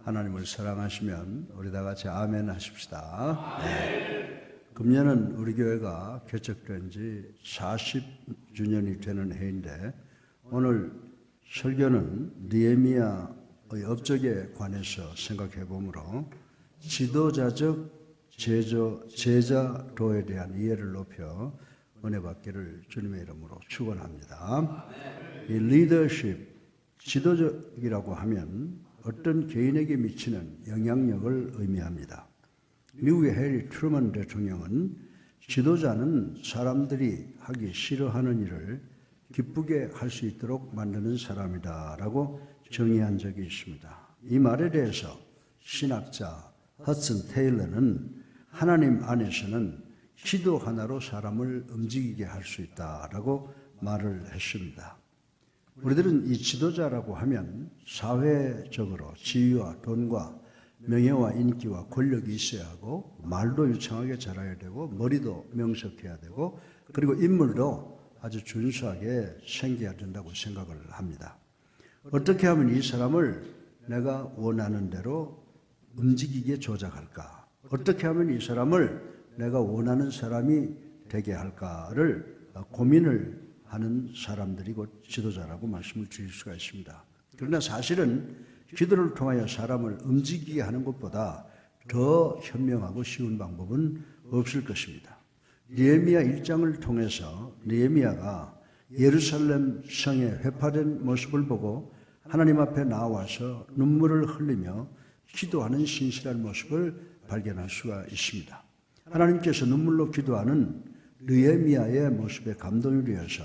하나님을 사랑하시면 우리 다 같이 아멘 하십시다. 금년은 우리 교회가 개척된 지 40주년이 되는 해인데 오늘 설교는 느헤미야의 업적에 관해서 생각해 보므로 지도자적 제자도에 대한 이해를 높여 은혜 받기를 주님의 이름으로 축원합니다. 이 리더십, 지도적이라고 하면 어떤 개인에게 미치는 영향력을 의미합니다. 미국의 해리 트루먼 대통령은 지도자는 사람들이 하기 싫어하는 일을 기쁘게 할 수 있도록 만드는 사람이다 라고 정의한 적이 있습니다. 이 말에 대해서 신학자 허슨 테일러는 하나님 안에서는 기도 하나로 사람을 움직이게 할 수 있다라고 말을 했습니다. 우리들은 이 지도자라고 하면 사회적으로 지위와 돈과 명예와 인기와 권력이 있어야 하고 말도 유창하게 잘해야 되고 머리도 명석해야 되고 그리고 인물도 아주 준수하게 생겨야 된다고 생각을 합니다. 어떻게 하면 이 사람을 내가 원하는 대로 움직이게 조작할까? 어떻게 하면 이 사람을 내가 원하는 사람이 되게 할까를 고민을 하는 사람들이 곧 지도자라고 말씀을 드릴 수가 있습니다. 그러나 사실은 기도를 통하여 사람을 움직이게 하는 것보다 더 현명하고 쉬운 방법은 없을 것입니다. 느헤미야 1장을 통해서 느헤미야가 예루살렘 성에 회파된 모습을 보고 하나님 앞에 나와서 눈물을 흘리며 기도하는 신실한 모습을 발견할 수가 있습니다. 하나님께서 눈물로 기도하는 느헤미야의 모습에 감동이 되어서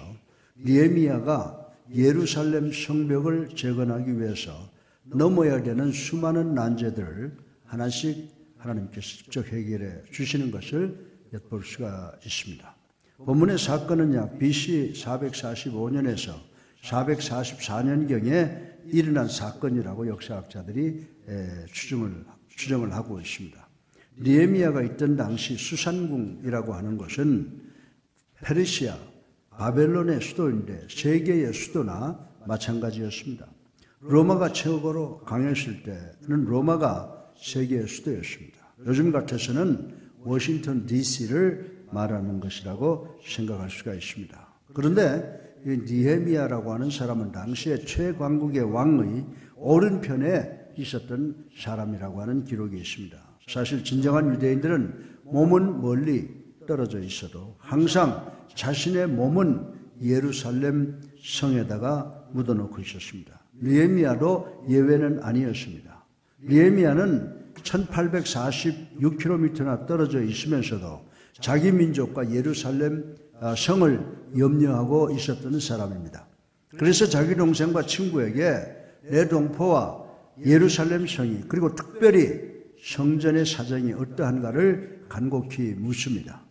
느헤미야가 예루살렘 성벽을 재건하기 위해서 넘어야 되는 수많은 난제들을 하나씩 하나님께서 직접 해결해 주시는 것을 엿볼 수가 있습니다. 본문의 사건은 약 BC 445년에서 444년경에 일어난 사건이라고 역사학자들이 추정을 하고 있습니다. 느헤미야가 있던 당시 수산궁이라고 하는 것은 페르시아, 바벨론의 수도인데 세계의 수도나 마찬가지였습니다. 로마가 최고로 강했을 때는 로마가 세계의 수도였습니다. 요즘 같아서는 워싱턴 DC를 말하는 것이라고 생각할 수가 있습니다. 그런데 이 느헤미야라고 하는 사람은 당시에 최강국의 왕의 오른편에 있었던 사람이라고 하는 기록이 있습니다. 사실 진정한 유대인들은 몸은 멀리 떨어져 있어도 항상 자신의 몸은 예루살렘 성에다가 묻어놓고 있었습니다. 느헤미야도 예외는 아니었습니다. 느헤미야는 1846km나 떨어져 있으면서도 자기 민족과 예루살렘 성을 염려하고 있었던 사람입니다. 그래서 자기 동생과 친구에게 내 동포와 예루살렘 성이 그리고 특별히 성전의 사정이 어떠한가를 간곡히 묻습니다.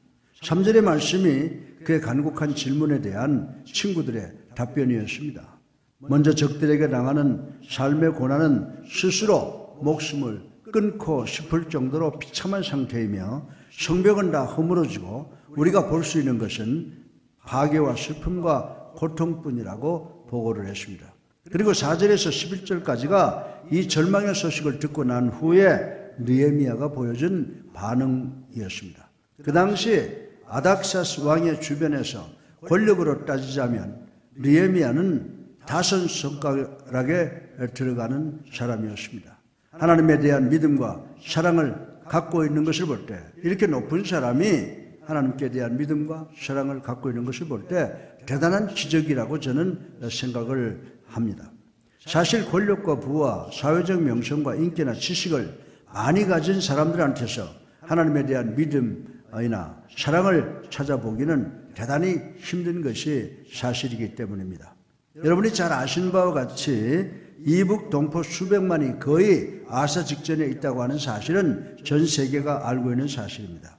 3절의 말씀이 그의 간곡한 질문에 대한 친구들의 답변이었습니다. 먼저 적들에게 당하는 삶의 고난은 스스로 목숨을 끊고 싶을 정도로 비참한 상태이며 성벽은 다 허물어지고 우리가 볼 수 있는 것은 파괴와 슬픔과 고통뿐이라고 보고를 했습니다. 그리고 4절에서 11절까지가 이 절망의 소식을 듣고 난 후에 느헤미야가 보여준 반응이었습니다. 그 당시 아닥사스 왕의 주변에서 권력으로 따지자면 느헤미야는 5손가락에 들어가는 사람이었습니다. 하나님에 대한 믿음과 사랑을 갖고 있는 것을 볼 때 이렇게 높은 사람이 하나님께 대한 믿음과 사랑을 갖고 있는 것을 볼 때 대단한 기적이라고 저는 생각을 합니다. 사실 권력과 부와 사회적 명성과 인기나 지식을 많이 가진 사람들한테서 하나님에 대한 믿음이나 사랑을 찾아보기는 대단히 힘든 것이 사실이기 때문입니다. 여러분이 잘 아시는 바와 같이 이북 동포 수백만이 거의 아사 직전에 있다고 하는 사실은 전 세계가 알고 있는 사실입니다.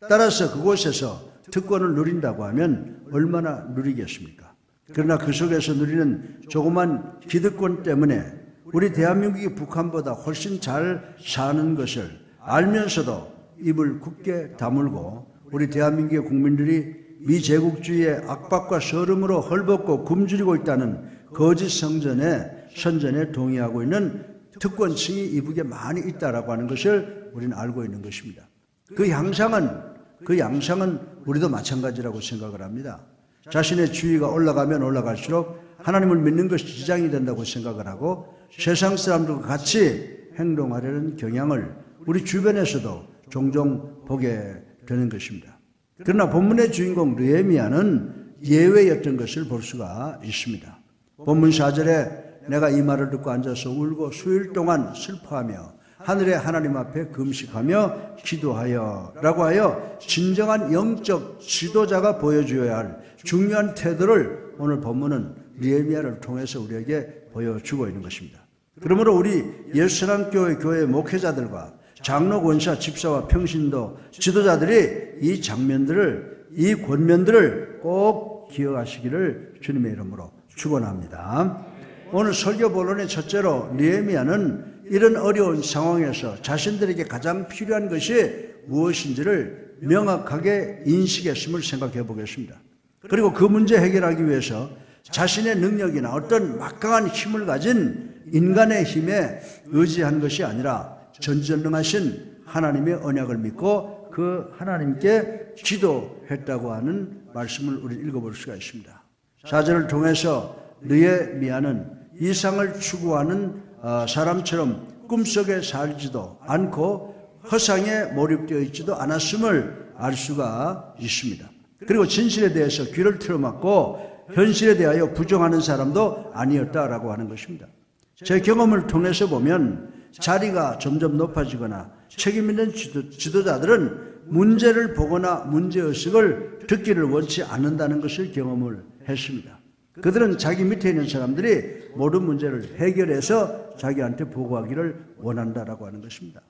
따라서 그곳에서 특권을 누린다고 하면 얼마나 누리겠습니까? 그러나 그 속에서 누리는 조그만 기득권 때문에 우리 대한민국이 북한보다 훨씬 잘 사는 것을 알면서도 입을 굳게 다물고 우리 대한민국의 국민들이 미제국주의의 압박과 서름으로 헐벗고 굶주리고 있다는 거짓 선전에 동의하고 있는 특권층이 이북에 많이 있다라고 하는 것을 우리는 알고 있는 것입니다. 그 양상은 우리도 마찬가지라고 생각을 합니다. 자신의 지위가 올라가면 올라갈수록 하나님을 믿는 것이 지장이 된다고 생각을 하고 세상 사람들과 같이 행동하려는 경향을 우리 주변에서도 종종 보게 되는 것입니다. 그러나 본문의 주인공 느헤미야는 예외였던 것을 볼 수가 있습니다. 본문 4절에 내가 이 말을 듣고 앉아서 울고 수일 동안 슬퍼하며 하늘의 하나님 앞에 금식하며 기도하여 라고 하여 진정한 영적 지도자가 보여줘야 할 중요한 태도를 오늘 본문은 느헤미야를 통해서 우리에게 보여주고 있는 것입니다. 그러므로 우리 예수사랑교회 교회 목회자들과 장로, 권사, 집사와 평신도 지도자들이 이 장면들을, 이 권면들을 꼭 기억하시기를 주님의 이름으로 축원합니다. 오늘 설교 본론의 첫째로 느헤미야는 이런 어려운 상황에서 자신들에게 가장 필요한 것이 무엇인지를 명확하게 인식했음을 생각해 보겠습니다. 그리고 그 문제 해결하기 위해서 자신의 능력이나 어떤 막강한 힘을 가진 인간의 힘에 의지한 것이 아니라 전지전능하신 하나님의 언약을 믿고 그 하나님께 기도했다고 하는 말씀을 우리 읽어볼 수가 있습니다. 4절을 통해서 느헤미야는 이상을 추구하는 사람처럼 꿈속에 살지도 않고 허상에 몰입되어 있지도 않았음을 알 수가 있습니다. 그리고 진실에 대해서 귀를 틀어막고 현실에 대하여 부정하는 사람도 아니었다라고 하는 것입니다. 제 경험을 통해서 보면 자리가 점점 높아지거나 책임 있는 지도자들은 문제를 보거나 문제의식을 듣기를 원치 않는다는 것을 경험을 했습니다. 그들은 자기 밑에 있는 사람들이 모든 문제를 해결해서 자기한테 보고하기를 원한다라고 하는 것입니다.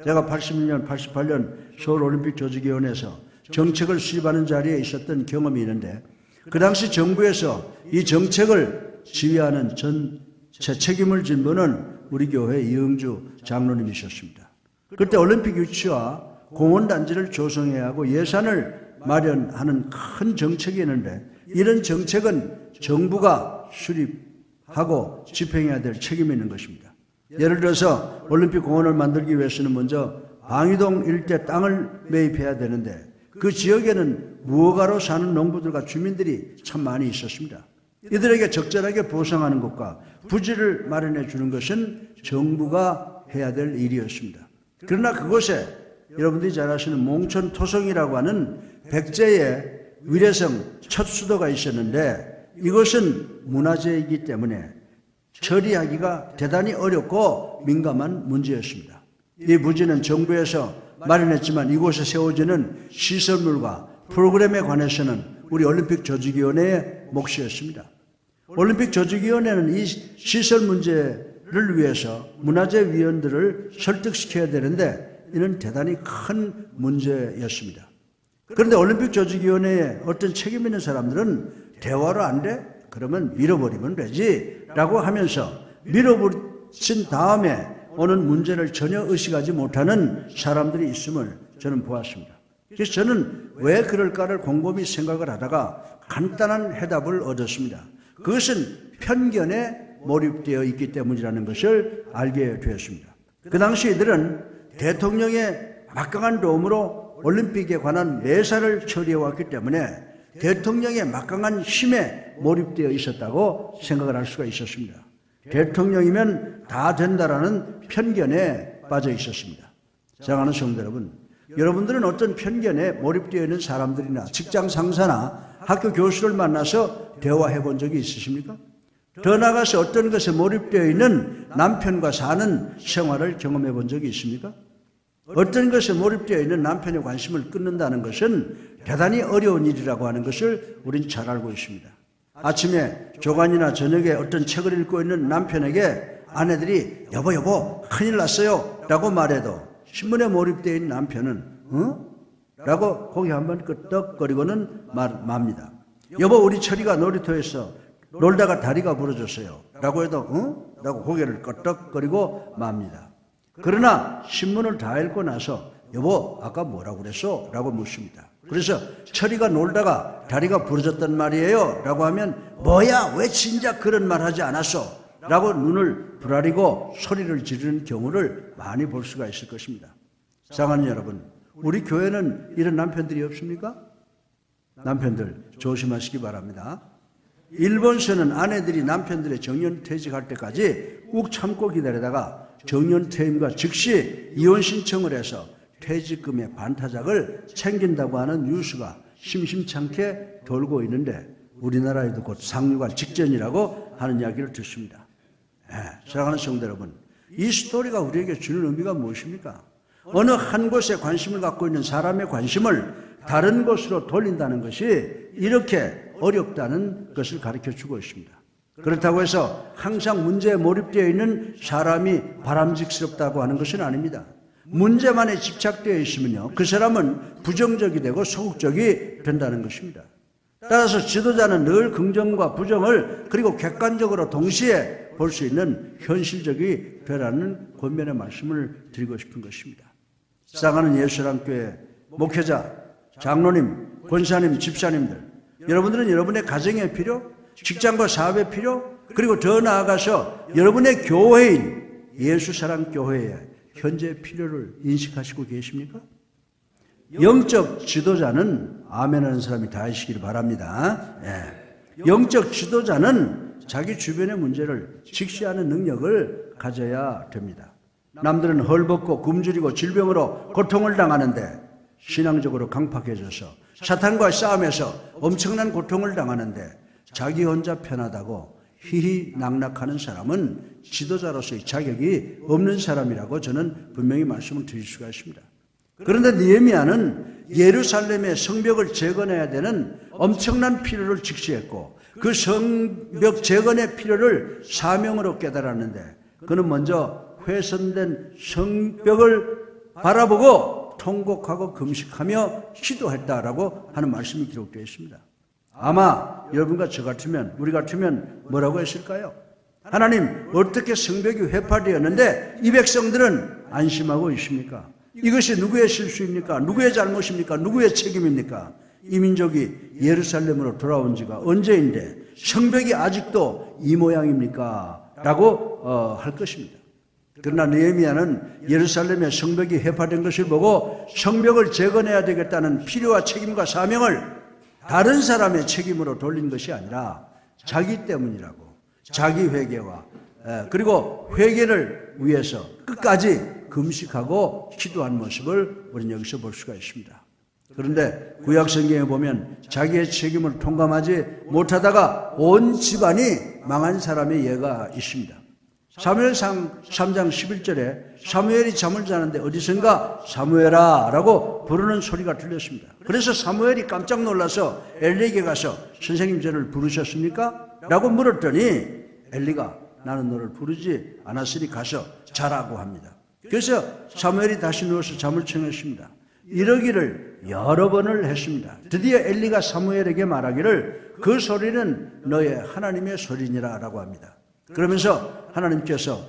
제가 81년, 88년 서울올림픽 조직위원회에서 정책을 수립하는 자리에 있었던 경험이 있는데 그 당시 정부에서 이 정책을 지휘하는 전체 책임을 진 분은 우리 교회 이영주 장로님이셨습니다. 그때 올림픽 유치와 공원단지를 조성해야 하고 예산을 마련하는 큰 정책이 있는데 이런 정책은 정부가 수립하고 집행해야 될 책임이 있는 것입니다. 예를 들어서 올림픽 공원을 만들기 위해서는 먼저 방이동 일대 땅을 매입해야 되는데 그 지역에는 무허가로 사는 농부들과 주민들이 참 많이 있었습니다. 이들에게 적절하게 보상하는 것과 부지를 마련해 주는 것은 정부가 해야 될 일이었습니다. 그러나 그곳에 여러분들이 잘 아시는 몽촌 토성이라고 하는 백제의 위례성 첫 수도가 있었는데 이것은 문화재이기 때문에 처리하기가 대단히 어렵고 민감한 문제였습니다. 이 부지는 정부에서 마련했지만 이곳에 세워지는 시설물과 프로그램에 관해서는 우리 올림픽 조직위원회의 몫이었습니다. 올림픽 조직위원회는 이 시설 문제를 위해서 문화재 위원들을 설득시켜야 되는데 이는 대단히 큰 문제였습니다. 그런데 올림픽 조직위원회에 어떤 책임 있는 사람들은 대화로 안 돼? 그러면 밀어버리면 되지 라고 하면서 밀어버린 다음에 오는 문제를 전혀 의식하지 못하는 사람들이 있음을 저는 보았습니다. 그래서 저는 왜 그럴까를 곰곰이 생각을 하다가 간단한 해답을 얻었습니다. 그것은 편견에 몰입되어 있기 때문이라는 것을 알게 되었습니다. 그 당시 이들은 대통령의 막강한 도움으로 올림픽에 관한 매사를 처리해왔기 때문에 대통령의 막강한 힘에 몰입되어 있었다고 생각을 할 수가 있었습니다. 대통령이면 다 된다라는 편견에 빠져 있었습니다. 사랑하는 성도 여러분, 여러분들은 어떤 편견에 몰입되어 있는 사람들이나 직장 상사나 학교 교수를 만나서 대화해 본 적이 있으십니까? 더 나아가서 어떤 것에 몰입되어 있는 남편과 사는 생활을 경험해 본 적이 있습니까? 어떤 것에 몰입되어 있는 남편의 관심을 끊는다는 것은 대단히 어려운 일이라고 하는 것을 우린 잘 알고 있습니다. 아침에 조간이나 저녁에 어떤 책을 읽고 있는 남편에게 아내들이 여보 큰일 났어요 라고 말해도 신문에 몰입되어 있는 남편은 라고 고개 한번 끄덕거리고는 맙니다. 여보 우리 철이가 놀이터에서 놀다가 다리가 부러졌어요 라고 해도 라고 고개를 끄덕거리고 맙니다. 그러나 신문을 다 읽고 나서 여보 아까 뭐라고 그랬어? 라고 묻습니다. 그래서 철이가 놀다가 다리가 부러졌단 말이에요 라고 하면 뭐야 왜 진작 그런 말 하지 않았어? 라고 눈을 부라리고 소리를 지르는 경우를 많이 볼 수가 있을 것입니다. 사랑하는 여러분, 우리 교회는 이런 남편들이 없습니까? 남편들 조심하시기 바랍니다. 일본서는 아내들이 남편들의 정년퇴직할 때까지 꾹 참고 기다리다가 정년퇴임과 즉시 이혼 신청을 해서 퇴직금의 반타작을 챙긴다고 하는 뉴스가 심심찮게 돌고 있는데 우리나라에도 곧 상륙할 직전이라고 하는 이야기를 듣습니다. 사랑하는 성도 여러분, 이 스토리가 우리에게 주는 의미가 무엇입니까? 어느 한 곳에 관심을 갖고 있는 사람의 관심을 다른 곳으로 돌린다는 것이 이렇게 어렵다는 것을 가르쳐주고 있습니다. 그렇다고 해서 항상 문제에 몰입되어 있는 사람이 바람직스럽다고 하는 것은 아닙니다. 문제만에 집착되어 있으면요, 그 사람은 부정적이 되고 소극적이 된다는 것입니다. 따라서 지도자는 늘 긍정과 부정을 그리고 객관적으로 동시에 볼 수 있는 현실적이 되라는 권면의 말씀을 드리고 싶은 것입니다. 사랑하는 예수랑교회 목회자, 장로님, 권사님, 집사님들, 여러분들은 여러분의 가정의 필요, 직장과 사업의 필요, 그리고 더 나아가서 여러분의 교회인 예수사랑교회의 현재 필요를 인식하시고 계십니까? 영적 지도자는 아멘하는 사람이 다 하시기를 바랍니다. 영적 지도자는 자기 주변의 문제를 직시하는 능력을 가져야 됩니다. 남들은 헐벗고 굶주리고 질병으로 고통을 당하는데 신앙적으로 강팍해져서 사탄과 싸움에서 엄청난 고통을 당하는데 자기 혼자 편하다고 희희낙낙하는 사람은 지도자로서의 자격이 없는 사람이라고 저는 분명히 말씀을 드릴 수가 있습니다. 그런데 느헤미야는 예루살렘의 성벽을 재건해야 되는 엄청난 필요를 직시했고 그 성벽 재건의 필요를 사명으로 깨달았는데 그는 먼저 훼손된 성벽을 바라보고 통곡하고 금식하며 기도했다라고 하는 말씀이 기록되어 있습니다. 아마 여러분과 저 같으면, 우리 같으면 뭐라고 했을까요? 하나님, 어떻게 성벽이 회파되었는데 이 백성들은 안심하고 있습니까? 이것이 누구의 실수입니까? 누구의 잘못입니까? 누구의 책임입니까? 이 민족이 예루살렘으로 돌아온 지가 언제인데 성벽이 아직도 이 모양입니까? 라고 할 것입니다. 그러나 느헤미야는 예루살렘의 성벽이 회파된 것을 보고 성벽을 재건해야 되겠다는 필요와 책임과 사명을 다른 사람의 책임으로 돌린 것이 아니라 자기 때문이라고, 자기 회개와 그리고 회개를 위해서 끝까지 금식하고 기도한 모습을 우리는 여기서 볼 수가 있습니다. 그런데 구약성경에 보면 자기의 책임을 통감하지 못하다가 온 집안이 망한 사람의 예가 있습니다. 사무엘상 3장 11절에 사무엘이 잠을 자는데 어디선가 사무엘아 라고 부르는 소리가 들렸습니다. 그래서 사무엘이 깜짝 놀라서 엘리에게 가서 선생님 저를 부르셨습니까? 라고 물었더니 엘리가 나는 너를 부르지 않았으니 가서 자라고 합니다. 그래서 사무엘이 다시 누워서 잠을 청했습니다. 이러기를 여러 번을 했습니다. 드디어 엘리가 사무엘에게 말하기를 그 소리는 너의 하나님의 소리니라 라고 합니다. 그러면서 하나님께서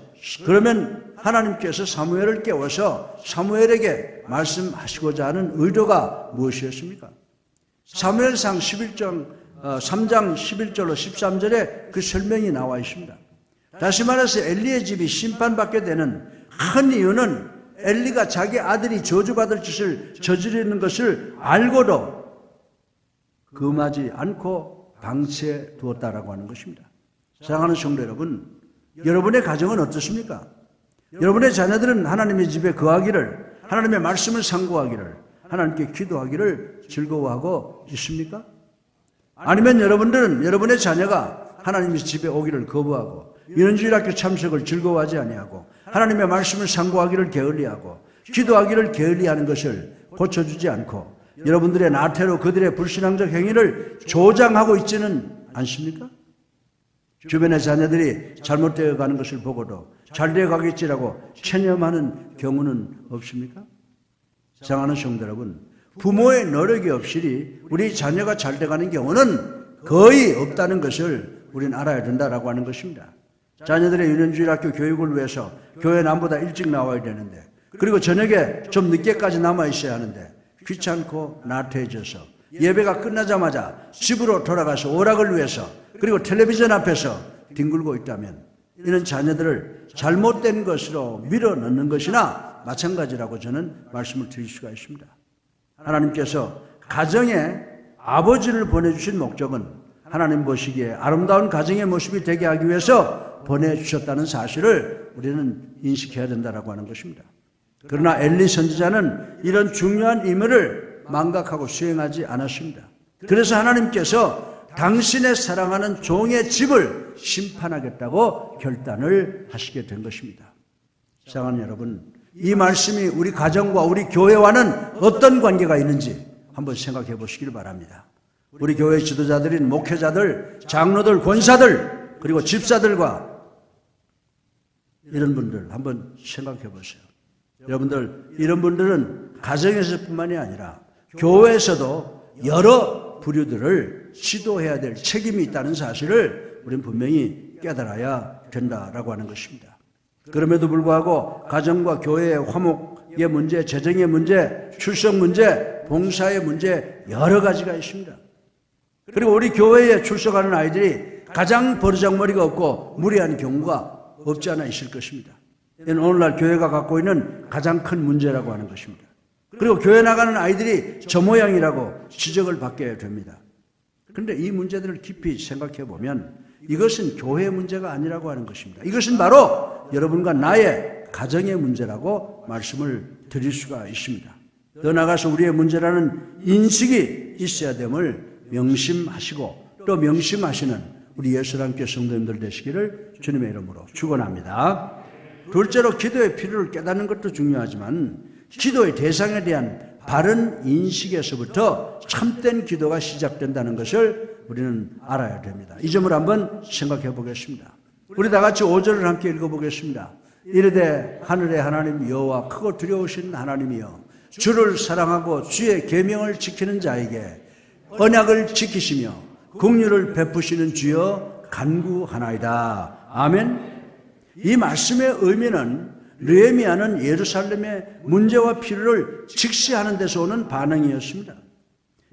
사무엘을 깨워서 사무엘에게 말씀하시고자 하는 의도가 무엇이었습니까? 사무엘상 3장 11절로 13절에 그 설명이 나와 있습니다. 다시 말해서 엘리의 집이 심판받게 되는 큰 이유는 엘리가 자기 아들이 저주받을 짓을 저지르는 것을 알고도 금하지 않고 방치해 두었다라고 하는 것입니다. 사랑하는 성도 여러분, 여러분의 가정은 어떻습니까? 여러분의 자녀들은 하나님의 집에 거하기를, 하나님의 말씀을 상고하기를, 하나님께 기도하기를 즐거워하고 있습니까? 아니면 여러분들은 여러분의 자녀가 하나님의 집에 오기를 거부하고 유년주일학교 참석을 즐거워하지 아니하고 하나님의 말씀을 상고하기를 게을리하고 기도하기를 게을리하는 것을 고쳐주지 않고 여러분들의 나태로 그들의 불신앙적 행위를 조장하고 있지는 않습니까? 주변의 자녀들이 잘못되어 가는 것을 보고도 잘되어 가겠지라고 체념하는 경우는 없습니까? 사랑하는 성도 여러분, 부모의 노력이 없이 우리 자녀가 잘되어 가는 경우는 거의 없다는 것을 우리는 알아야 된다라고 하는 것입니다. 자녀들의 유년주일학교 교육을 위해서 교회 남보다 일찍 나와야 되는데 그리고 저녁에 좀 늦게까지 남아 있어야 하는데 귀찮고 나태해져서 예배가 끝나자마자 집으로 돌아가서 오락을 위해서 그리고 텔레비전 앞에서 뒹굴고 있다면 이런 자녀들을 잘못된 것으로 밀어넣는 것이나 마찬가지라고 저는 말씀을 드릴 수가 있습니다. 하나님께서 가정에 아버지를 보내주신 목적은 하나님 보시기에 아름다운 가정의 모습이 되게 하기 위해서 보내주셨다는 사실을 우리는 인식해야 된다고 하는 것입니다. 그러나 엘리 선지자는 이런 중요한 임무를 망각하고 수행하지 않았습니다. 그래서 하나님께서 당신의 사랑하는 종의 집을 심판하겠다고 결단을 하시게 된 것입니다. 사랑하는 여러분, 이 말씀이 우리 가정과 우리 교회와는 어떤 관계가 있는지 한번 생각해 보시길 바랍니다. 우리 교회 지도자들인 목회자들, 장로들, 권사들, 그리고 집사들과 이런 분들 한번 생각해 보세요. 여러분들, 이런 분들은 가정에서뿐만이 아니라 교회에서도 여러 부류들을 지도해야 될 책임이 있다는 사실을 우리는 분명히 깨달아야 된다라고 하는 것입니다. 그럼에도 불구하고 가정과 교회의 화목의 문제, 재정의 문제, 출석 문제, 봉사의 문제 여러 가지가 있습니다. 그리고 우리 교회에 출석하는 아이들이 가장 버르장머리가 없고 무례한 경우가 없지 않아 있을 것입니다. 이는 오늘날 교회가 갖고 있는 가장 큰 문제라고 하는 것입니다. 그리고 교회 나가는 아이들이 저 모양이라고 지적을 받게 됩니다. 그런데 이 문제들을 깊이 생각해 보면 이것은 교회의 문제가 아니라고 하는 것입니다. 이것은 바로 여러분과 나의 가정의 문제라고 말씀을 드릴 수가 있습니다. 더 나아가서 우리의 문제라는 인식이 있어야 됨을 명심하시고 또 명심하시는 우리 예수님께 성도님들 되시기를 주님의 이름으로 축원합니다. 둘째로 기도의 필요를 깨닫는 것도 중요하지만 기도의 대상에 대한 바른 인식에서부터 참된 기도가 시작된다는 것을 우리는 알아야 됩니다. 이 점을 한번 생각해 보겠습니다. 우리 다 같이 5절을 함께 읽어보겠습니다. 이르되 하늘의 하나님 여호와 크고 두려우신 하나님이여 주를 사랑하고 주의 계명을 지키는 자에게 언약을 지키시며 긍휼을 베푸시는 주여 간구하나이다. 아멘. 이 말씀의 의미는 느헤미야는 예루살렘의 문제와 필요를 직시하는 데서 오는 반응이었습니다.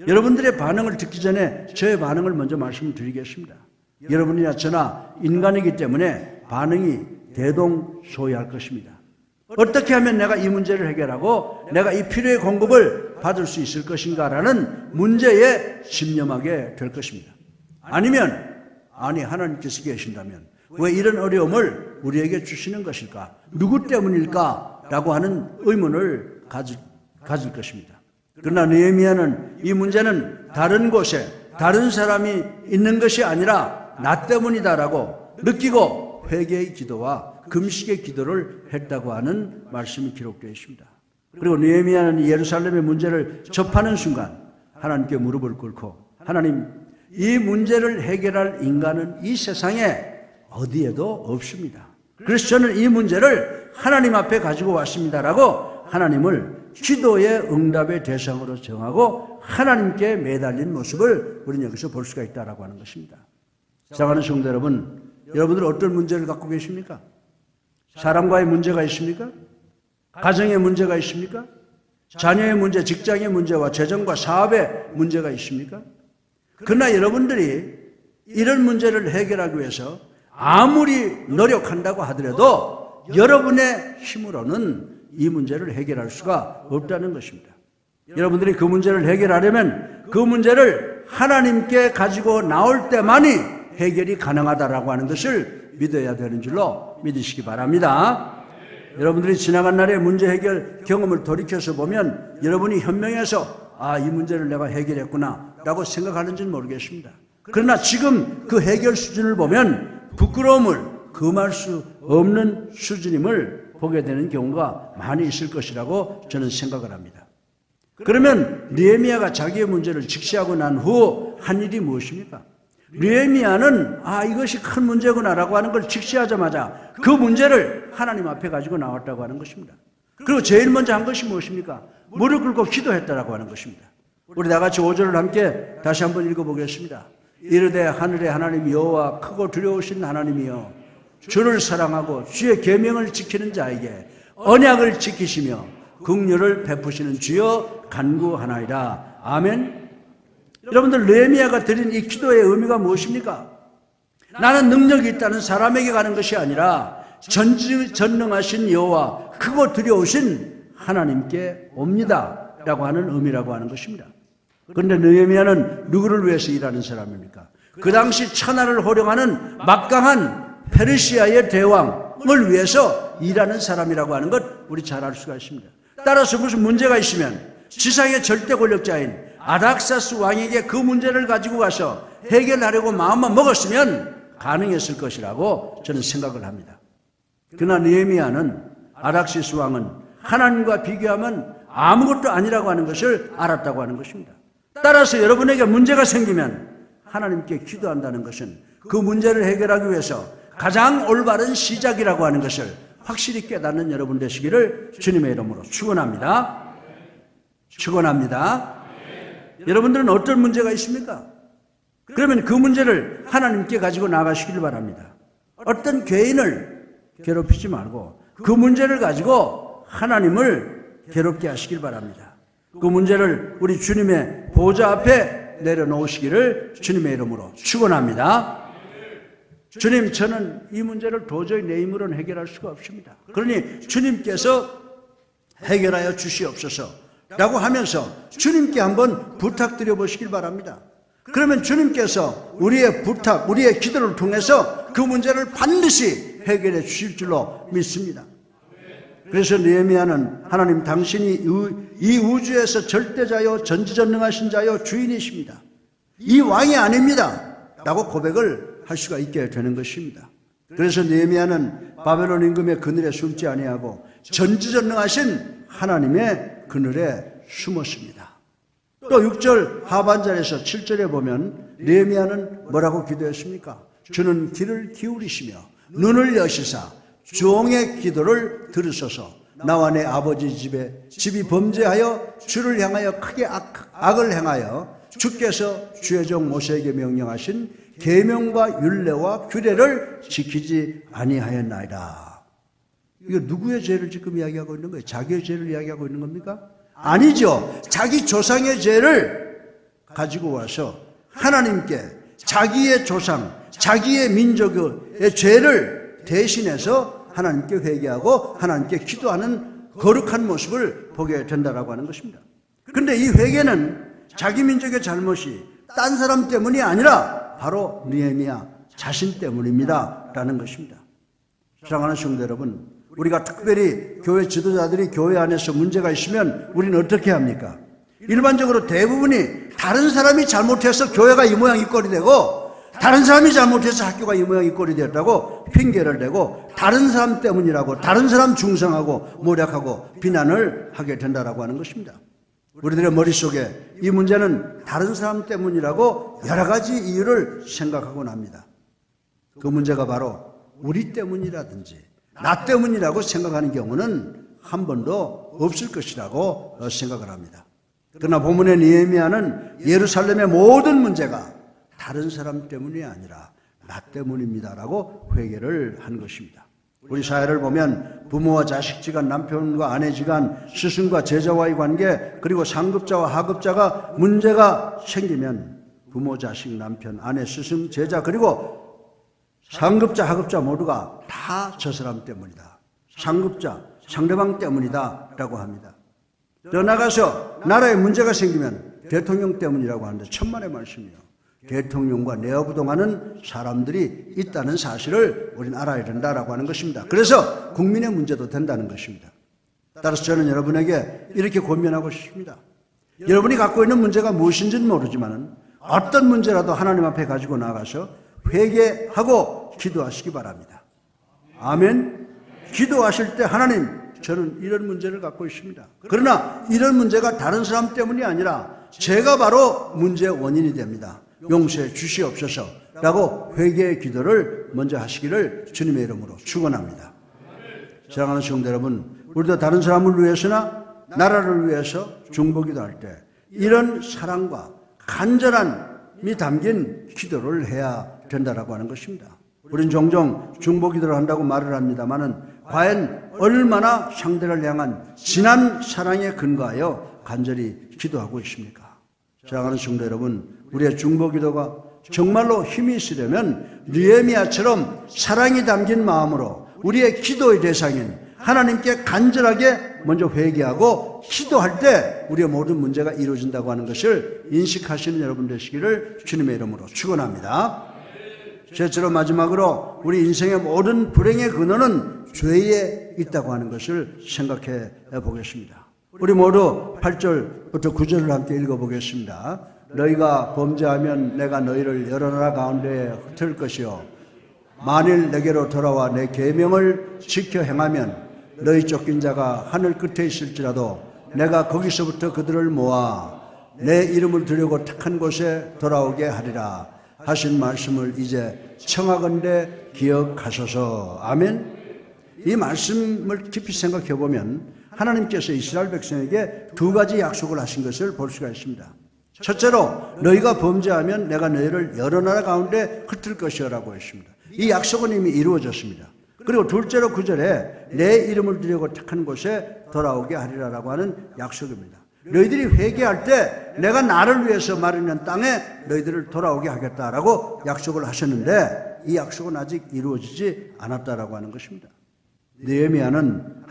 여러분들의 반응을 듣기 전에 저의 반응을 먼저 말씀드리겠습니다. 여러분이나 저나 인간이기 때문에 반응이 대동소이할 것입니다. 어떻게 하면 내가 이 문제를 해결하고 내가 이 필요의 공급을 받을 수 있을 것인가라는 문제에 집념하게 될 것입니다. 아니면 하나님께서 계신다면 왜 이런 어려움을 우리에게 주시는 것일까? 누구 때문일까? 라고 하는 의문을 가질 것입니다. 그러나 느헤미야는 이 문제는 다른 곳에 다른 사람이 있는 것이 아니라 나 때문이다라고 느끼고 회개의 기도와 금식의 기도를 했다고 하는 말씀이 기록되어 있습니다. 그리고 느헤미야는 예루살렘의 문제를 접하는 순간 하나님께 무릎을 꿇고 하나님, 이 문제를 해결할 인간은 이 세상에 어디에도 없습니다. 그래서 저는 이 문제를 하나님 앞에 가지고 왔습니다라고 하나님을 기도의 응답의 대상으로 정하고 하나님께 매달린 모습을 우리는 여기서 볼 수가 있다라고 하는 것입니다. 사랑하는 성도 여러분, 여러분들 어떤 문제를 갖고 계십니까? 사람과의 문제가 있습니까? 가정의 문제가 있습니까? 자녀의 문제, 직장의 문제와 재정과 사업의 문제가 있습니까? 그러나 여러분들이 이런 문제를 해결하기 위해서 아무리 노력한다고 하더라도 여러분의 힘으로는 이 문제를 해결할 수가 없다는 것입니다. 여러분들이 그 문제를 해결하려면 그 문제를 하나님께 가지고 나올 때만이 해결이 가능하다라고 하는 것을 믿어야 되는 줄로 믿으시기 바랍니다. 여러분들이 지나간 날의 문제 해결 경험을 돌이켜서 보면 여러분이 현명해서 이 문제를 내가 해결했구나 라고 생각하는지는 모르겠습니다. 그러나 지금 그 해결 수준을 보면 부끄러움을 금할 수 없는 수준임을 보게 되는 경우가 많이 있을 것이라고 저는 생각을 합니다. 그러면 느헤미야가 자기의 문제를 직시하고 난 후 한 일이 무엇입니까? 느헤미야는 이것이 큰 문제구나라고 하는 걸 직시하자마자 그 문제를 하나님 앞에 가지고 나왔다고 하는 것입니다. 그리고 제일 먼저 한 것이 무엇입니까? 무릎 꿇고 기도했다라고 하는 것입니다. 우리 다 같이 5절을 함께 다시 한번 읽어보겠습니다. 이르되 하늘의 하나님 여호와 크고 두려우신 하나님이여 주를 사랑하고 주의 계명을 지키는 자에게 언약을 지키시며 긍휼을 베푸시는 주여 간구하나이다. 아멘. 여러분들 느헤미야가 드린 이 기도의 의미가 무엇입니까? 나는 능력이 있다는 사람에게 가는 것이 아니라 전능하신 여호와 크고 두려우신 하나님께 옵니다 라고 하는 의미라고 하는 것입니다. 그런데 느헤미야는 누구를 위해서 일하는 사람입니까? 그 당시 천하를 호령하는 막강한 페르시아의 대왕을 위해서 일하는 사람이라고 하는 것 우리 잘 알 수가 있습니다. 따라서 무슨 문제가 있으면 지상의 절대 권력자인 아닥사스 왕에게 그 문제를 가지고 가서 해결하려고 마음만 먹었으면 가능했을 것이라고 저는 생각을 합니다. 그러나 느헤미야는 아닥사스 왕은 하나님과 비교하면 아무것도 아니라고 하는 것을 알았다고 하는 것입니다. 따라서 여러분에게 문제가 생기면 하나님께 기도한다는 것은 그 문제를 해결하기 위해서 가장 올바른 시작이라고 하는 것을 확실히 깨닫는 여러분 되시기를 주님의 이름으로 축원합니다. 축원합니다. 여러분들은 어떤 문제가 있습니까? 그러면 그 문제를 하나님께 가지고 나가시길 바랍니다. 어떤 죄인을 괴롭히지 말고 그 문제를 가지고 하나님을 괴롭게 하시길 바랍니다. 그 문제를 우리 주님의 보좌 앞에 내려놓으시기를 주님의 이름으로 축원합니다. 주님, 저는 이 문제를 도저히 내 힘으로는 해결할 수가 없습니다. 그러니 주님께서 해결하여 주시옵소서 라고 하면서 주님께 한번 부탁드려 보시길 바랍니다. 그러면 주님께서 우리의 부탁, 우리의 기도를 통해서 그 문제를 반드시 해결해 주실 줄로 믿습니다. 그래서 느헤미야는 하나님 당신이 이 우주에서 절대자요 전지전능하신 자요 주인이십니다. 이 왕이 아닙니다 라고 고백을 할 수가 있게 되는 것입니다. 그래서 느헤미야는 바벨론 임금의 그늘에 숨지 아니하고 전지전능하신 하나님의 그늘에 숨었습니다. 또 6절 하반절에서 7절에 보면 느헤미야는 뭐라고 기도했습니까? 주는 귀를 기울이시며 눈을 여시사 종의 기도를 들으소서. 나와 내 아버지 집이 범죄하여 주를 향하여 크게 악을 행하여 주께서 주의 종 모세에게 명령하신 계명과 율례와 규례를 지키지 아니하였나이다. 이거 누구의 죄를 지금 이야기하고 있는 거예요? 자기의 죄를 이야기하고 있는 겁니까? 아니죠. 자기 조상의 죄를 가지고 와서 하나님께 자기의 조상, 자기의 민족의 죄를 대신해서 하나님께 회개하고 하나님께 기도하는 거룩한 모습을 보게 된다라고 하는 것입니다. 그런데 이 회개는 자기 민족의 잘못이 딴 사람 때문이 아니라 바로 느헤미야 자신 때문입니다 라는 것입니다. 사랑하는 성도 여러분, 우리가 특별히 교회 지도자들이 교회 안에서 문제가 있으면 우리는 어떻게 합니까? 일반적으로 대부분이 다른 사람이 잘못해서 교회가 이 모양 이 꼴이 되고 다른 사람이 잘못해서 학교가 이 모양 이 꼴이 되었다고 핑계를 대고 다른 사람 때문이라고 다른 사람 중상하고 모략하고 비난을 하게 된다라고 하는 것입니다. 우리들의 머릿속에 이 문제는 다른 사람 때문이라고 여러 가지 이유를 생각하곤 합니다. 그 문제가 바로 우리 때문이라든지 나 때문이라고 생각하는 경우는 한 번도 없을 것이라고 생각을 합니다. 그러나 본문의 느헤미야는 예루살렘의 모든 문제가 다른 사람 때문이 아니라 나 때문입니다라고 회개를 한 것입니다. 우리 사회를 보면 부모와 자식지간, 남편과 아내지간, 스승과 제자와의 관계, 그리고 상급자와 하급자가 문제가 생기면 부모, 자식, 남편, 아내, 스승, 제자, 그리고 상급자, 하급자 모두가 다 저 사람 때문이다. 상급자, 상대방 때문이다 라고 합니다. 더 나가서 나라에 문제가 생기면 대통령 때문이라고 하는데 천만의 말씀이요. 대통령과 내어부동하는 사람들이 있다는 사실을 우리는 알아야 된다라고 하는 것입니다. 그래서 국민의 문제도 된다는 것입니다. 따라서 저는 여러분에게 이렇게 권면하고 싶습니다. 여러분이 갖고 있는 문제가 무엇인지는 모르지만 어떤 문제라도 하나님 앞에 가지고 나가서 회개하고 기도하시기 바랍니다. 아멘. 기도하실 때 하나님, 저는 이런 문제를 갖고 있습니다. 그러나 이런 문제가 다른 사람 때문이 아니라 제가 바로 문제의 원인이 됩니다. 용서해 주시옵소서 라고 회개의 기도를 먼저 하시기를 주님의 이름으로 축원합니다. 사랑하는 성도 여러분, 우리도 다른 사람을 위해서나 나라를 위해서 중보기도 할 때 이런 사랑과 간절함이 담긴 기도를 해야 된다라고 하는 것입니다. 우린 종종 중보기도를 한다고 말을 합니다만은 과연 얼마나 상대를 향한 진한 사랑에 근거하여 간절히 기도하고 있습니까? 사랑하는 성도 여러분, 우리의 중보기도가 정말로 힘이 있으려면 느헤미야처럼 사랑이 담긴 마음으로 우리의 기도의 대상인 하나님께 간절하게 먼저 회개하고 기도할 때 우리의 모든 문제가 이루어진다고 하는 것을 인식하시는 여러분 되시기를 주님의 이름으로 축원합니다. 셋째로 마지막으로 우리 인생의 모든 불행의 근원은 죄에 있다고 하는 것을 생각해 보겠습니다. 우리 모두 8절부터 9절을 함께 읽어보겠습니다. 너희가 범죄하면 내가 너희를 여러 나라 가운데에 흩을 것이요 만일 내게로 돌아와 내 계명을 지켜 행하면 너희 쫓긴 자가 하늘 끝에 있을지라도 내가 거기서부터 그들을 모아 내 이름을 두려고 택한 곳에 돌아오게 하리라 하신 말씀을 이제 청하건대 기억하소서. 아멘. 이 말씀을 깊이 생각해 보면 하나님께서 이스라엘 백성에게 두 가지 약속을 하신 것을 볼 수가 있습니다. 첫째로 너희가 범죄하면 내가 너희를 여러 나라 가운데 흩을 것이라고 했습니다. 이 약속은 이미 이루어졌습니다. 그리고 둘째로 9절에 내 이름을 두려고 택한 곳에 돌아오게 하리라라고 하는 약속입니다. 너희들이 회개할 때 내가 나를 위해서 마련한 땅에 너희들을 돌아오게 하겠다라고 약속을 하셨는데 이 약속은 아직 이루어지지 않았다라고 하는 것입니다. 느헤미야는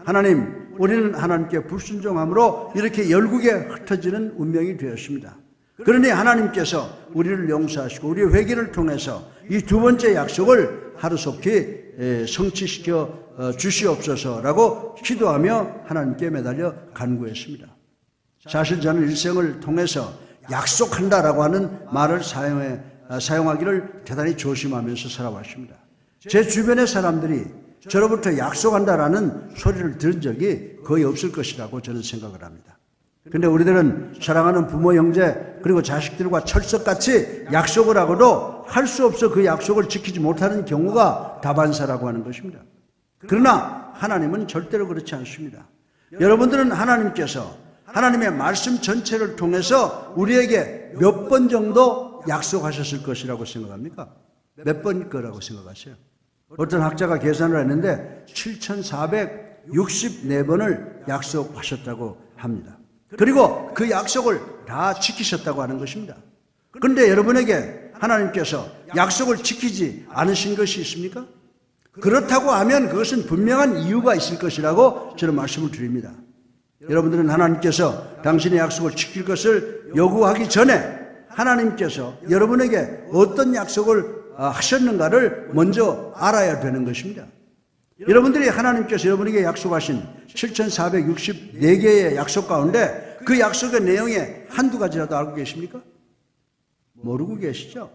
하나님 우리는 하나님께 불순종함으로 이렇게 열국에 흩어지는 운명이 되었습니다. 그러니 하나님께서 우리를 용서하시고 우리의 회개를 통해서 이 두 번째 약속을 하루속히 성취시켜 주시옵소서라고 기도하며 하나님께 매달려 간구했습니다. 사실 저는 일생을 통해서 약속한다라고 하는 말을 사용하기를 대단히 조심하면서 살아왔습니다. 제 주변의 사람들이 저로부터 약속한다라는 소리를 들은 적이 거의 없을 것이라고 저는 생각을 합니다. 그런데 우리들은 사랑하는 부모, 형제 그리고 자식들과 철석같이 약속을 하고도 할 수 없어 그 약속을 지키지 못하는 경우가 다반사라고 하는 것입니다. 그러나 하나님은 절대로 그렇지 않습니다. 여러분들은 하나님께서 하나님의 말씀 전체를 통해서 우리에게 몇 번 정도 약속하셨을 것이라고 생각합니까? 몇 번일 거라고 생각하세요? 어떤 학자가 계산을 했는데 7,464번을 약속하셨다고 합니다. 그리고 그 약속을 다 지키셨다고 하는 것입니다. 그런데 여러분에게 하나님께서 약속을 지키지 않으신 것이 있습니까? 그렇다고 하면 그것은 분명한 이유가 있을 것이라고 저는 말씀을 드립니다. 여러분들은 하나님께서 당신의 약속을 지킬 것을 요구하기 전에 하나님께서 여러분에게 어떤 약속을 하셨는가를 먼저 알아야 되는 것입니다. 여러분들이 하나님께서 여러분에게 약속하신 7,464개의 약속 가운데 그 약속의 내용에 한두 가지라도 알고 계십니까? 모르고 계시죠?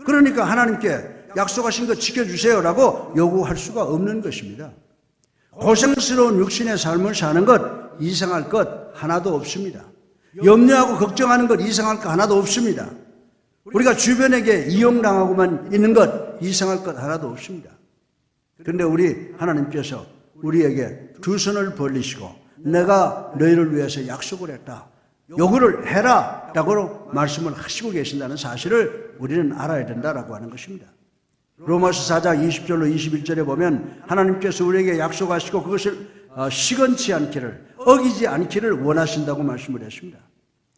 그러니까 하나님께 약속하신 거 지켜주세요라고 요구할 수가 없는 것입니다. 고생스러운 육신의 삶을 사는 것 이상할 것 하나도 없습니다. 염려하고 걱정하는 것 이상할 것 하나도 없습니다. 우리가 주변에게 이용당하고만 있는 것 이상할 것 하나도 없습니다. 그런데 우리 하나님께서 우리에게 두 손을 벌리시고 내가 너희를 위해서 약속을 했다. 요구를 해라 라고 말씀을 하시고 계신다는 사실을 우리는 알아야 된다라고 하는 것입니다. 로마서 4장 20절로 21절에 보면 하나님께서 우리에게 약속하시고 그것을 시건치 않기를 어기지 않기를 원하신다고 말씀을 했습니다.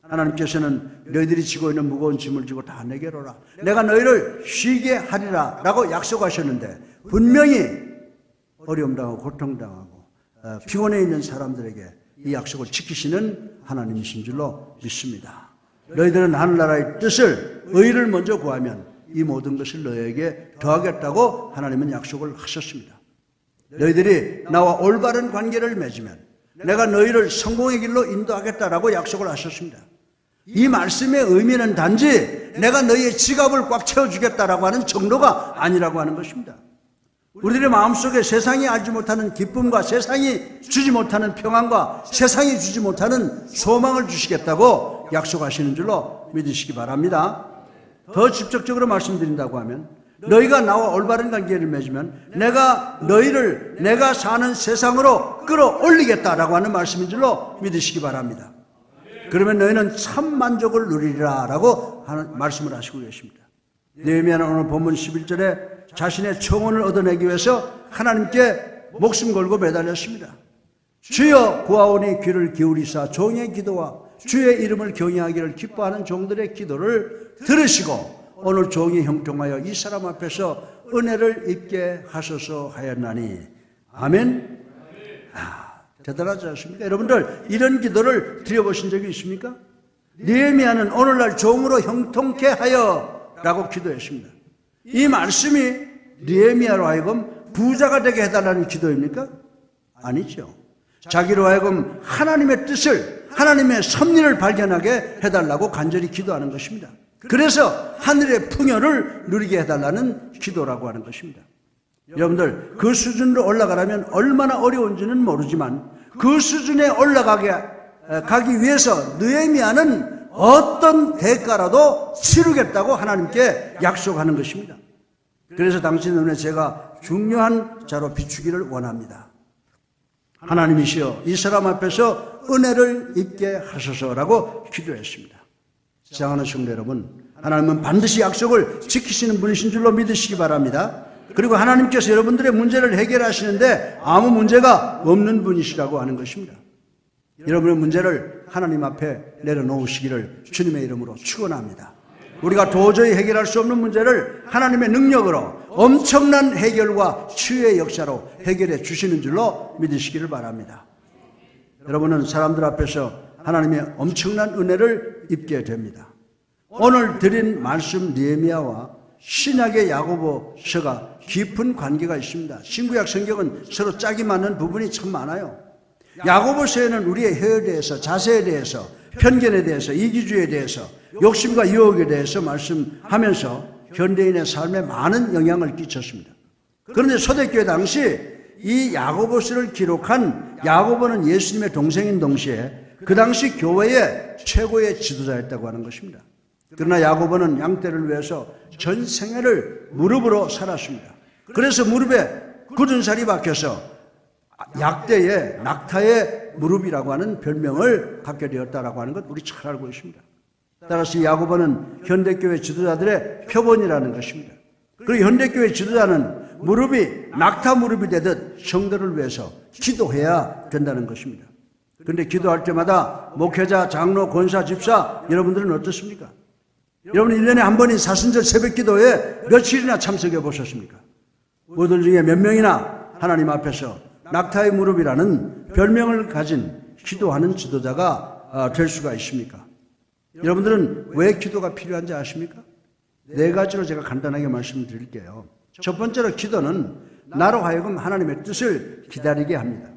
하나님께서는 너희들이 지고 있는 무거운 짐을 지고 다 내게로 오라. 내가 너희를 쉬게 하리라 라고 약속하셨는데 분명히 어려움당하고 고통당하고 피곤해 있는 사람들에게 이 약속을 지키시는 하나님이신 줄로 믿습니다. 너희들은 하늘나라의 뜻을 의를 먼저 구하면 이 모든 것을 너희에게 더하겠다고 하나님은 약속을 하셨습니다. 너희들이 나와 올바른 관계를 맺으면 내가 너희를 성공의 길로 인도하겠다라고 약속을 하셨습니다. 이 말씀의 의미는 단지 내가 너희의 지갑을 꽉 채워주겠다라고 하는 정도가 아니라고 하는 것입니다. 우리들의 마음속에 세상이 알지 못하는 기쁨과 세상이 주지 못하는 평안과 세상이 주지 못하는 소망을 주시겠다고 약속하시는 줄로 믿으시기 바랍니다. 더 직접적으로 말씀드린다고 하면 너희가 나와 올바른 관계를 맺으면 내가 너희를 내가 사는 세상으로 끌어올리겠다라고 하는 말씀인 줄로 믿으시기 바랍니다. 그러면 너희는 참 만족을 누리리라 라고 하는 말씀을 하시고 계십니다. 느헤미야는 오늘 본문 11절에 자신의 청혼을 얻어내기 위해서 하나님께 목숨 걸고 매달렸습니다. 주여 구하오니 귀를 기울이사 종의 기도와 주의 이름을 경외하기를 기뻐하는 종들의 기도를 들으시고 오늘 종이 형통하여 이 사람 앞에서 은혜를 입게 하소서 하였나니. 아멘. 대단하지 않습니까? 여러분들 이런 기도를 드려보신 적이 있습니까? 느헤미야는 오늘날 종으로 형통케 하여 라고 기도했습니다. 이 말씀이 느헤미야로 하여금 부자가 되게 해달라는 기도입니까? 아니죠. 자기로 하여금 하나님의 뜻을, 하나님의 섭리를 발견하게 해달라고 간절히 기도하는 것입니다. 그래서 하늘의 풍요를 누리게 해달라는 기도라고 하는 것입니다. 여러분들 그 수준으로 올라가려면 얼마나 어려운지는 모르지만 그 수준에 가기 위해서 느헤미야는 어떤 대가라도 치르겠다고 하나님께 약속하는 것입니다. 그래서 당신 눈에 제가 중요한 자로 비추기를 원합니다. 하나님이시여 이 사람 앞에서 은혜를 입게 하소서라고 기도했습니다. 사랑하는 성도 여러분, 하나님은 반드시 약속을 지키시는 분이신 줄로 믿으시기 바랍니다. 그리고 하나님께서 여러분들의 문제를 해결하시는데 아무 문제가 없는 분이시라고 하는 것입니다. 여러분의 문제를 하나님 앞에 내려놓으시기를 주님의 이름으로 축원합니다. 우리가 도저히 해결할 수 없는 문제를 하나님의 능력으로 엄청난 해결과 치유의 역사로 해결해 주시는 줄로 믿으시기를 바랍니다. 여러분은 사람들 앞에서 하나님의 엄청난 은혜를 입게 됩니다. 오늘 드린 말씀 느헤미야와 신약의 야고보서가 깊은 관계가 있습니다. 신구약 성경은 서로 짝이 맞는 부분이 참 많아요. 야고보서에는 우리의 혀에 대해서, 자세에 대해서, 편견에 대해서, 이기주의에 대해서, 욕심과 유혹에 대해서 말씀하면서 현대인의 삶에 많은 영향을 끼쳤습니다. 그런데 초대교회 당시 이 야고보서를 기록한 야고보는 예수님의 동생인 동시에 그 당시 교회의 최고의 지도자였다고 하는 것입니다. 그러나 야고보는 양떼를 위해서 전 생애를 무릎으로 살았습니다. 그래서 무릎에 굳은 살이 박혀서 약대의 낙타의 무릎이라고 하는 별명을 갖게 되었다라고 하는 것 우리 잘 알고 있습니다. 따라서 야고보는 현대교회 지도자들의 표본이라는 것입니다. 그리고 현대교회 지도자는 무릎이 낙타 무릎이 되듯 성도를 위해서 기도해야 된다는 것입니다. 그런데 기도할 때마다 목회자, 장로, 권사, 집사 여러분들은 어떻습니까? 여러분 1년에 한 번인 사순절 새벽 기도에 며칠이나 참석해 보셨습니까? 모두 중에 몇 명이나 하나님 앞에서 낙타의 무릎이라는 별명을 가진 기도하는 지도자가 될 수가 있습니까? 여러분들은 왜 기도가 필요한지 아십니까? 4가지로 제가 간단하게 말씀드릴게요. 첫 번째로 기도는 나로 하여금 하나님의 뜻을 기다리게 합니다.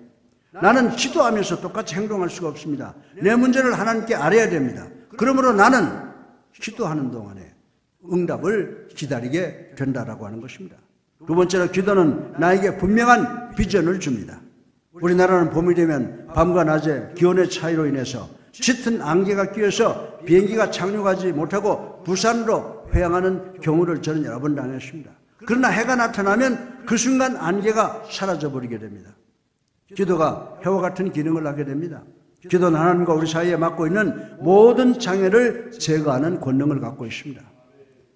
나는 기도하면서 똑같이 행동할 수가 없습니다. 내 문제를 하나님께 알아야 됩니다. 그러므로 나는 기도하는 동안에 응답을 기다리게 된다라고 하는 것입니다. 두 번째로 기도는 나에게 분명한 비전을 줍니다. 우리나라는 봄이 되면 밤과 낮의 기온의 차이로 인해서 짙은 안개가 끼어서 비행기가 착륙하지 못하고 부산으로 회항하는 경우를 저는 여러 번 당했습니다. 그러나 해가 나타나면 그 순간 안개가 사라져버리게 됩니다. 기도가 해와 같은 기능을 하게 됩니다. 기도는 하나님과 우리 사이에 맡고 있는 모든 장애를 제거하는 권능을 갖고 있습니다.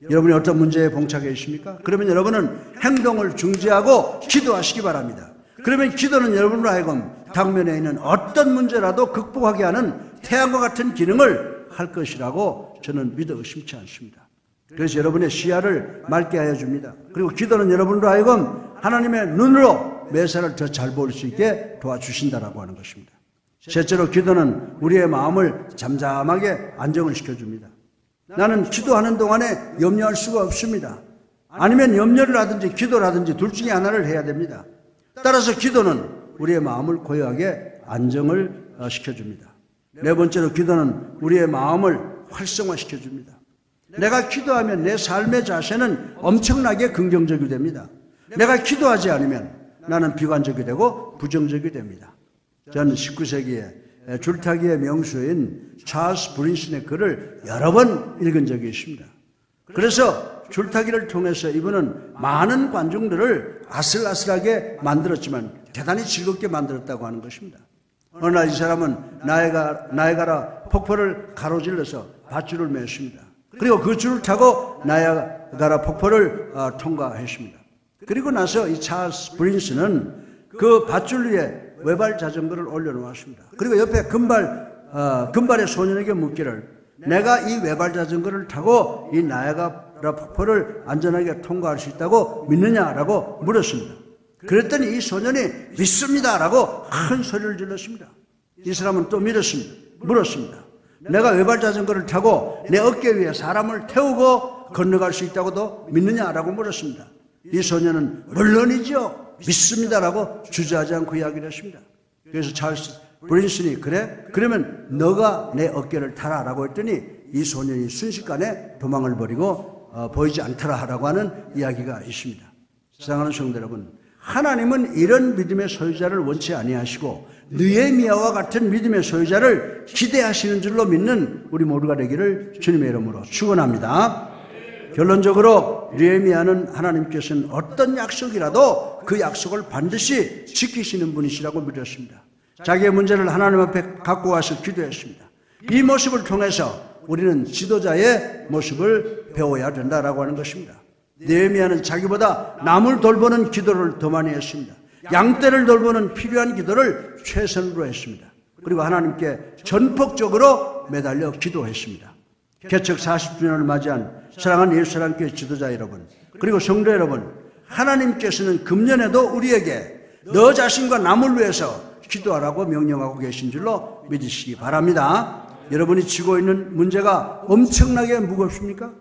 여러분이 어떤 문제에 봉착해 있습니까? 그러면 여러분은 행동을 중지하고 기도하시기 바랍니다. 그러면 기도는 여러분으로 하여금 당면에 있는 어떤 문제라도 극복하게 하는 태양과 같은 기능을 할 것이라고 저는 믿어 의심치 않습니다. 그래서 여러분의 시야를 맑게 하여 줍니다. 그리고 기도는 여러분으로 하여금 하나님의 눈으로 매사를 더 잘 볼 수 있게 도와주신다라고 하는 것입니다. 셋째로 기도는 우리의 마음을 잠잠하게 안정을 시켜줍니다. 나는 기도하는 동안에 염려할 수가 없습니다. 아니면 염려를 하든지 기도를 하든지 둘 중에 하나를 해야 됩니다. 따라서 기도는 우리의 마음을 고요하게 안정을 시켜줍니다. 네 번째로 기도는 우리의 마음을 활성화시켜줍니다. 내가 기도하면 내 삶의 자세는 엄청나게 긍정적이 됩니다. 내가 기도하지 않으면 나는 비관적이 되고 부정적이 됩니다. 저는 19세기에 줄타기의 명수인 찰스 브린슨의 글을 여러 번 읽은 적이 있습니다. 그래서 줄타기를 통해서 이분은 많은 관중들을 아슬아슬하게 만들었지만 대단히 즐겁게 만들었다고 하는 것입니다. 어느 날 이 사람은 나이아가라 폭포를 가로질러서 밧줄을 맸습니다. 그리고 그 줄을 타고 나이아가라 폭포를 통과했습니다. 그리고 나서 이 찰스 브린슨은 그 밧줄 위에 외발 자전거를 올려놓았습니다. 그리고 옆에 금발의 소년에게 묻기를 내가 이 외발 자전거를 타고 이 나이아가라 나이아가라 폭포를 안전하게 통과할 수 있다고 믿느냐라고 물었습니다. 그랬더니 이 소년이 믿습니다라고 큰 소리를 질렀습니다. 이 사람은 또 물었습니다. 내가 외발자전거를 타고 내 어깨 위에 사람을 태우고 건너갈 수 있다고도 믿느냐라고 물었습니다. 이 소년은 물론이죠, 믿습니다라고 주저하지 않고 이야기를 했습니다. 그래서 찰스 브린슨이 그래? 그러면 너가 내 어깨를 타라라고 했더니 이 소년이 순식간에 도망을 버리고 보이지 않더라라고 하는 이야기가 있습니다. 사랑하는 성도 여러분, 하나님은 이런 믿음의 소유자를 원치 아니하시고 느헤미야와 같은 믿음의 소유자를 기대하시는 줄로 믿는 우리 모두가 되기를 주님의 이름으로 축원합니다. 결론적으로 느헤미야는 하나님께서는 어떤 약속이라도 그 약속을 반드시 지키시는 분이시라고 믿었습니다. 자기의 문제를 하나님 앞에 갖고 와서 기도했습니다. 이 모습을 통해서 우리는 지도자의 모습을 배워야 된다라고 하는 것입니다. 느헤미야는 자기보다 남을 돌보는 기도를 더 많이 했습니다. 양떼를 돌보는 필요한 기도를 최선으로 했습니다. 그리고 하나님께 전폭적으로 매달려 기도했습니다. 개척 40주년을 맞이한 사랑하는 예수사랑교회 지도자 여러분, 그리고 성도 여러분, 하나님께서는 금년에도 우리에게 너 자신과 남을 위해서 기도하라고 명령하고 계신 줄로 믿으시기 바랍니다. 여러분이 지고 있는 문제가 엄청나게 무겁습니까?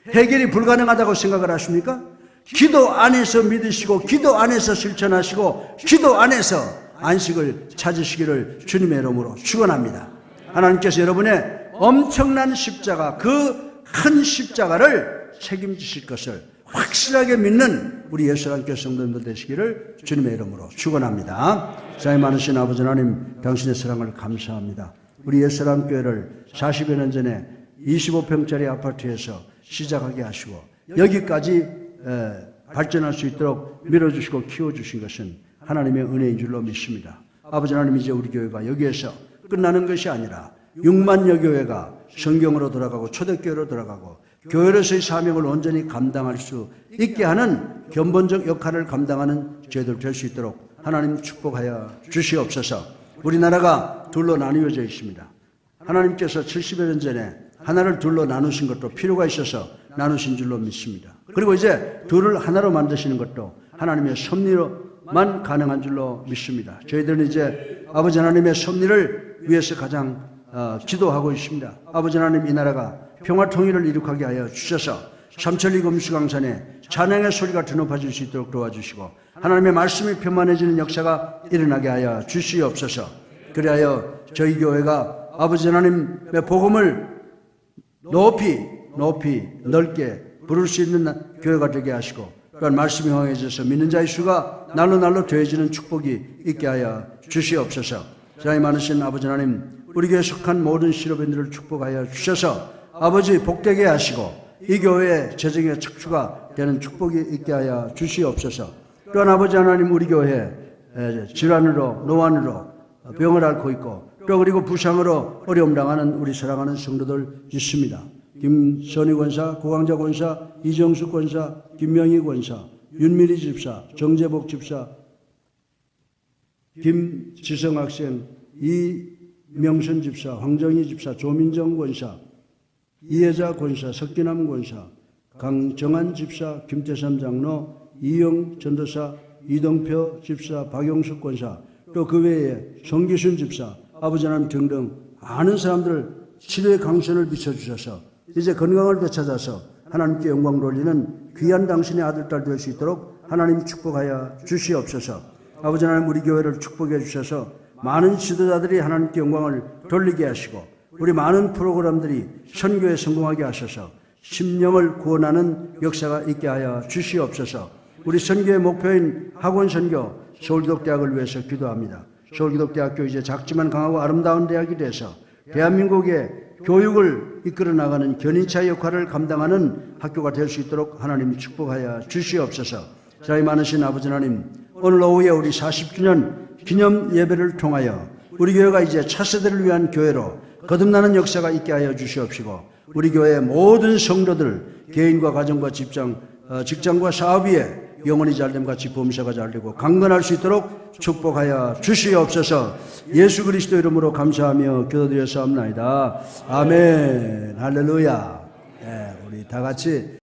해결이 불가능하다고 생각을 하십니까? 기도 안에서 믿으시고 기도 안에서 실천하시고 기도 안에서 안식을 찾으시기를 주님의 이름으로 축원합니다. 하나님께서 여러분의 엄청난 십자가, 그 큰 십자가를 책임지실 것을 확실하게 믿는 우리 예수님께 성도님들 되시기를 주님의 이름으로 축원합니다. 사랑이 많으신 아버지 하나님, 당신의 사랑을 감사합니다. 우리 예수님교회를 40여 년 전에 25평짜리 아파트에서 시작하게 하시고 여기까지 발전할 수 있도록 밀어주시고 키워주신 것은 하나님의 은혜인 줄로 믿습니다. 아버지 하나님, 이제 우리 교회가 여기에서 끝나는 것이 아니라 6만여 교회가 성경으로 돌아가고 초대교회로 돌아가고 교회로서의 사명을 온전히 감당할 수 있게 하는 견본적 역할을 감당하는 저희들 될 수 있도록 하나님 축복하여 주시옵소서. 우리나라가 둘로 나뉘어져 있습니다. 하나님께서 70여 년 전에 하나를 둘로 나누신 것도 필요가 있어서 나누신 줄로 믿습니다. 그리고 이제 둘을 하나로 만드시는 것도 하나님의 섭리로만 가능한 줄로 믿습니다. 저희들은 이제 아버지 하나님의 섭리를 위해서 가장 기도하고 있습니다. 아버지 하나님, 이 나라가 평화 통일을 이룩하게 하여 주셔서 삼천리 금수강산에 찬양의 소리가 드높아질 수 있도록 도와주시고 하나님의 말씀이 편만해지는 역사가 일어나게 하여 주시옵소서. 그리하여 저희 교회가 아버지 하나님의 복음을 높이 넓게 부를 수 있는 교회가 되게 하시고, 또한 말씀이 황해져서 믿는 자의 수가 날로 더해지는 축복이 있게 하여 주시옵소서. 사랑이 많으신 아버지 하나님, 우리 교회에 속한 모든 실업인들을 축복하여 주셔서 아버지 복되게 하시고 이 교회의 재정의 척추가 되는 축복이 있게 하여 주시옵소서. 또한 아버지 하나님, 우리 교회에 질환으로 노안으로 병을 앓고 있고 또 그리고 부상으로 어려움 당하는 우리 사랑하는 성도들 있습니다. 김선희 권사, 고강자 권사, 이정숙 권사, 김명희 권사, 윤미리 집사, 정재복 집사, 김지성 학생, 이명선 집사, 황정희 집사, 조민정 권사, 이혜자 권사, 석기남 권사, 강정한 집사, 김태삼 장로, 이영 전도사, 이동표 집사, 박용숙 권사, 또 그 외에 송기순 집사, 아버지 하나님 등등 많은 사람들 치료의 강선을 비춰주셔서 이제 건강을 되찾아서 하나님께 영광 돌리는 귀한 당신의 아들, 딸 될 수 있도록 하나님 축복하여 주시옵소서. 아버지 하나님, 우리 교회를 축복해 주셔서 많은 지도자들이 하나님께 영광을 돌리게 하시고 우리 많은 프로그램들이 선교에 성공하게 하셔서 심령을 구원하는 역사가 있게 하여 주시옵소서. 우리 선교의 목표인 학원선교 서울기독대학을 위해서 기도합니다. 서울기독대학교 이제 작지만 강하고 아름다운 대학이 돼서 대한민국의 교육을 이끌어 나가는 견인차 역할을 감당하는 학교가 될 수 있도록 하나님 축복하여 주시옵소서. 사랑이 많으신 아버지 하나님, 오늘 오후에 우리 40주년 기념 예배를 통하여 우리 교회가 이제 차세대를 위한 교회로 거듭나는 역사가 있게 하여 주시옵시고 우리 교회의 모든 성도들 개인과 가정과 직장과 사업 위에 영혼이 잘됨 같이 범사가 잘되고 강건할 수 있도록 축복하여 주시옵소서. 예수 그리스도 이름으로 감사하며 기도드렸사옵나이다. 아멘. 할렐루야. 네, 우리 다 같이